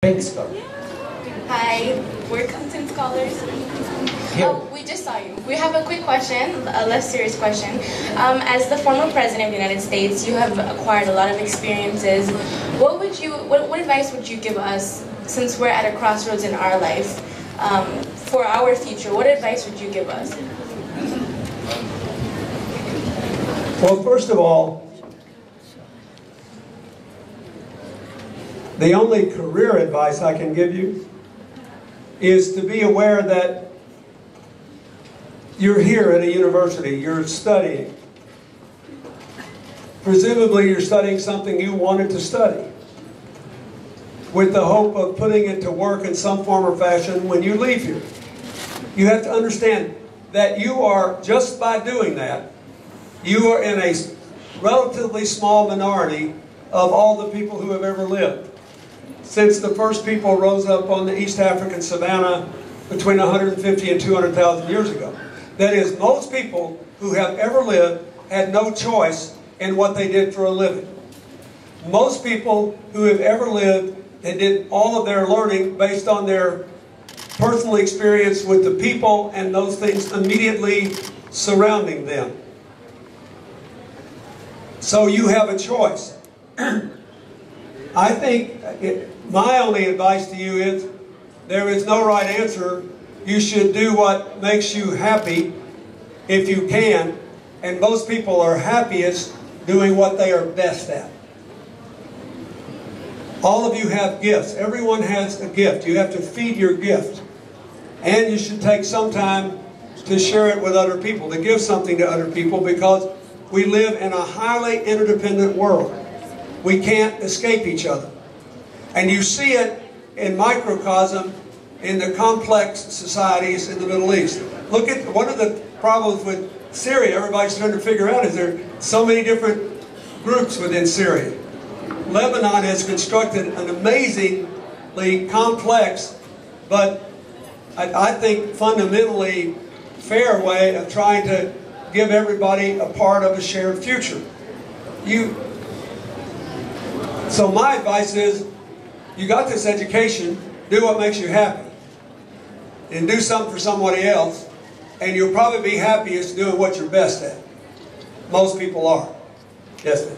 Thanks, go. Hi, we're content scholars. Here. Oh, we just saw you. We have a quick question, a less serious question. As the former president of the United States, you have acquired a lot of experiences. What advice would you give us, since we're at a crossroads in our life, for our future? What advice would you give us? Well, first of all, the only career advice I can give you is to be aware that you're here at a university, you're studying. Presumably you're studying something you wanted to study, with the hope of putting it to work in some form or fashion when you leave here. You have to understand that you are, just by doing that, you are in a relatively small minority of all the people who have ever lived. Since the first people rose up on the East African savanna between 150 and 200,000 years ago. That is, most people who have ever lived had no choice in what they did for a living. Most people who have ever lived, they did all of their learning based on their personal experience with the people and those things immediately surrounding them. So you have a choice. I think my only advice to you is there is no right answer. You should do what makes you happy if you can. And most people are happiest doing what they are best at. All of you have gifts. Everyone has a gift. You have to feed your gift. And you should take some time to share it with other people, to give something to other people, because we live in a highly interdependent world. We can't escape each other. And you see it in microcosm in the complex societies in the Middle East. Look at one of the problems with Syria, everybody's trying to figure out, is there so many different groups within Syria. Lebanon has constructed an amazingly complex, but I think fundamentally fair way of trying to give everybody a part of a shared future. So my advice is, you got this education, do what makes you happy. And do something for somebody else, and you'll probably be happiest doing what you're best at. Most people are. Yes, ma'am.